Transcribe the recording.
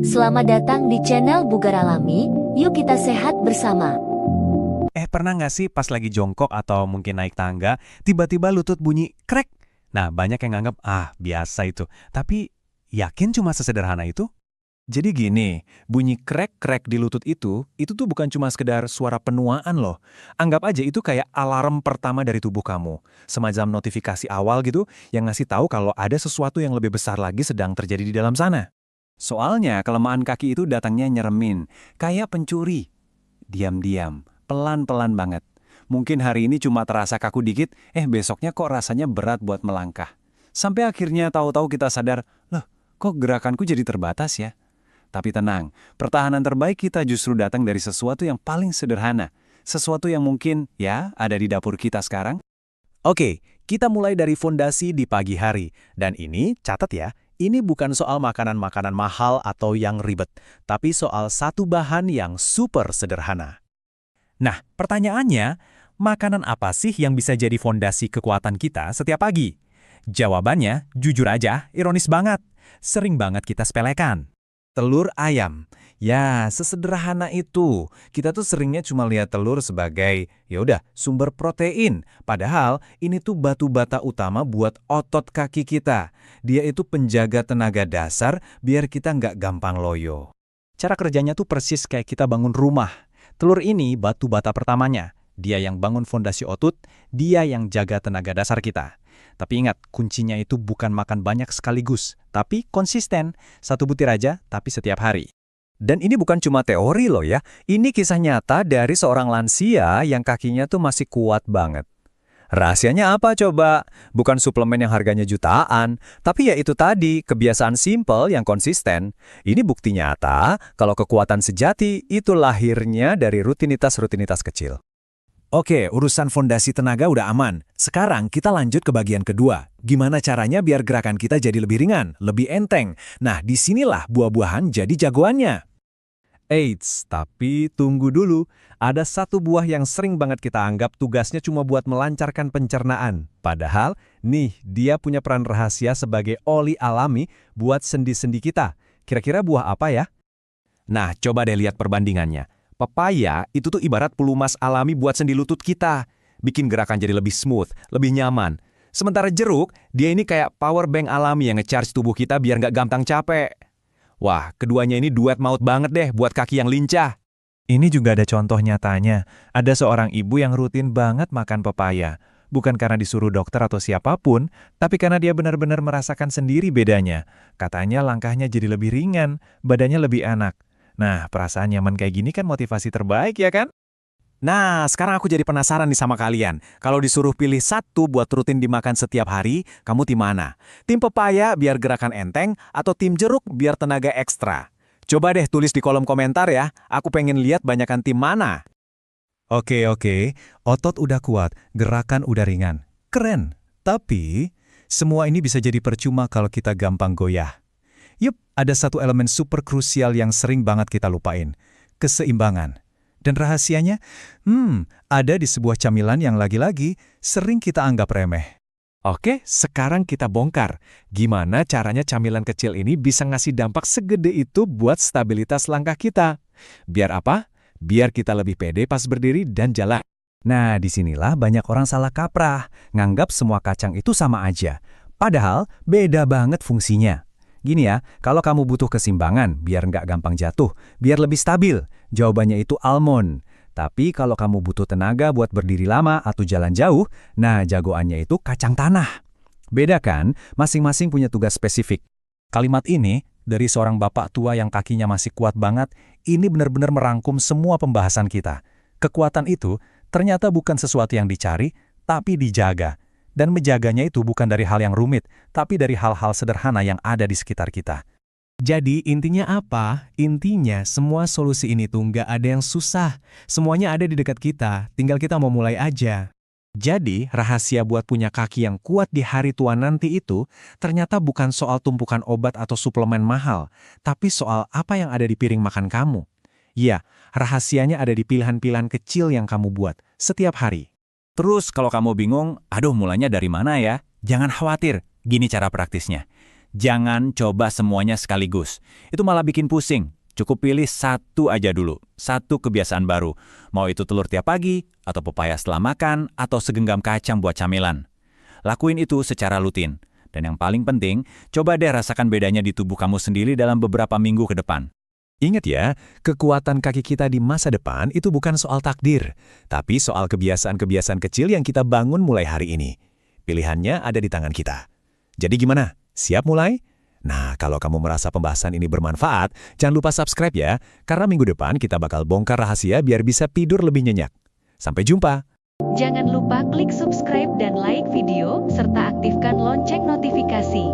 Selamat datang di channel Bugar Alami, yuk kita sehat bersama. Pernah nggak sih pas lagi jongkok atau mungkin naik tangga, tiba-tiba lutut bunyi krek? Nah, banyak yang nganggap, biasa itu. Tapi, yakin cuma sesederhana itu? Jadi gini, bunyi krek-krek di lutut itu tuh bukan cuma sekedar suara penuaan loh. Anggap aja itu kayak alarm pertama dari tubuh kamu. Semacam notifikasi awal gitu, yang ngasih tahu kalau ada sesuatu yang lebih besar lagi sedang terjadi di dalam sana. Soalnya, kelemahan kaki itu datangnya nyeremin, kayak pencuri. Diam-diam, pelan-pelan banget. Mungkin hari ini cuma terasa kaku dikit, besoknya kok rasanya berat buat melangkah. Sampai akhirnya tahu-tahu kita sadar, loh, kok gerakanku jadi terbatas ya? Tapi tenang, pertahanan terbaik kita justru datang dari sesuatu yang paling sederhana. Sesuatu yang mungkin, ya, ada di dapur kita sekarang. Oke, kita mulai dari fondasi di pagi hari. Dan ini, catat ya, ini bukan soal makanan-makanan mahal atau yang ribet, tapi soal satu bahan yang super sederhana. Nah, pertanyaannya, makanan apa sih yang bisa jadi fondasi kekuatan kita setiap pagi? Jawabannya, jujur aja, ironis banget. Sering banget kita sepelekan. Telur ayam. Ya, sesederhana itu. Kita tuh seringnya cuma lihat telur sebagai, ya udah, sumber protein. Padahal, ini tuh batu bata utama buat otot kaki kita. Dia itu penjaga tenaga dasar biar kita nggak gampang loyo. Cara kerjanya tuh persis kayak kita bangun rumah. Telur ini batu bata pertamanya. Dia yang bangun fondasi otot, dia yang jaga tenaga dasar kita. Tapi ingat, kuncinya itu bukan makan banyak sekaligus, tapi konsisten. Satu butir aja, tapi setiap hari. Dan ini bukan cuma teori loh ya, ini kisah nyata dari seorang lansia yang kakinya tuh masih kuat banget. Rahasianya apa coba? Bukan suplemen yang harganya jutaan, tapi ya itu tadi, kebiasaan simple yang konsisten. Ini bukti nyata kalau kekuatan sejati itu lahirnya dari rutinitas-rutinitas kecil. Oke, urusan fondasi tenaga udah aman. Sekarang kita lanjut ke bagian kedua. Gimana caranya biar gerakan kita jadi lebih ringan, lebih enteng? Nah, disinilah buah-buahan jadi jagoannya. Eits, tapi tunggu dulu. Ada satu buah yang sering banget kita anggap tugasnya cuma buat melancarkan pencernaan. Padahal, nih, dia punya peran rahasia sebagai oli alami buat sendi-sendi kita. Kira-kira buah apa ya? Nah, coba deh lihat perbandingannya. Pepaya itu tuh ibarat pelumas alami buat sendi lutut kita. Bikin gerakan jadi lebih smooth, lebih nyaman. Sementara jeruk, dia ini kayak power bank alami yang nge-charge tubuh kita biar nggak gampang capek. Wah, keduanya ini duet maut banget deh buat kaki yang lincah. Ini juga ada contoh nyatanya. Ada seorang ibu yang rutin banget makan pepaya. Bukan karena disuruh dokter atau siapapun, tapi karena dia benar-benar merasakan sendiri bedanya. Katanya langkahnya jadi lebih ringan, badannya lebih enak. Nah, perasaan nyaman kayak gini kan motivasi terbaik ya kan? Nah, sekarang aku jadi penasaran nih sama kalian. Kalau disuruh pilih satu buat rutin dimakan setiap hari, kamu tim mana? Tim pepaya biar gerakan enteng atau tim jeruk biar tenaga ekstra? Coba deh tulis di kolom komentar ya. Aku pengen lihat banyakan tim mana. Oke, otot udah kuat, gerakan udah ringan. Keren. Tapi, semua ini bisa jadi percuma kalau kita gampang goyah. Yup, ada satu elemen super krusial yang sering banget kita lupain. Keseimbangan. Dan rahasianya, ada di sebuah camilan yang lagi-lagi sering kita anggap remeh. Oke, sekarang kita bongkar. Gimana caranya camilan kecil ini bisa ngasih dampak segede itu buat stabilitas langkah kita? Biar apa? Biar kita lebih pede pas berdiri dan jalan. Nah, disinilah banyak orang salah kaprah, nganggap semua kacang itu sama aja. Padahal, beda banget fungsinya. Gini ya, kalau kamu butuh keseimbangan, biar nggak gampang jatuh, biar lebih stabil, jawabannya itu almond. Tapi kalau kamu butuh tenaga buat berdiri lama atau jalan jauh, nah jagoannya itu kacang tanah. Beda kan? Masing-masing punya tugas spesifik. Kalimat ini, dari seorang bapak tua yang kakinya masih kuat banget, ini benar-benar merangkum semua pembahasan kita. Kekuatan itu ternyata bukan sesuatu yang dicari, tapi dijaga. Dan menjaganya itu bukan dari hal yang rumit, tapi dari hal-hal sederhana yang ada di sekitar kita. Jadi intinya apa? Intinya semua solusi ini tuh nggak ada yang susah. Semuanya ada di dekat kita, tinggal kita mau mulai aja. Jadi, rahasia buat punya kaki yang kuat di hari tua nanti itu ternyata bukan soal tumpukan obat atau suplemen mahal, tapi soal apa yang ada di piring makan kamu. Ya, rahasianya ada di pilihan-pilihan kecil yang kamu buat setiap hari. Terus kalau kamu bingung, aduh mulainya dari mana ya? Jangan khawatir, gini cara praktisnya. Jangan coba semuanya sekaligus. Itu malah bikin pusing. Cukup pilih satu aja dulu, satu kebiasaan baru. Mau itu telur tiap pagi, atau pepaya setelah makan, atau segenggam kacang buat camilan. Lakuin itu secara rutin. Dan yang paling penting, coba deh rasakan bedanya di tubuh kamu sendiri dalam beberapa minggu ke depan. Ingat ya, kekuatan kaki kita di masa depan itu bukan soal takdir, tapi soal kebiasaan-kebiasaan kecil yang kita bangun mulai hari ini. Pilihannya ada di tangan kita. Jadi gimana? Siap mulai? Nah, kalau kamu merasa pembahasan ini bermanfaat, jangan lupa subscribe ya, karena minggu depan kita bakal bongkar rahasia biar bisa tidur lebih nyenyak. Sampai jumpa! Jangan lupa klik subscribe dan like video, serta aktifkan lonceng notifikasi.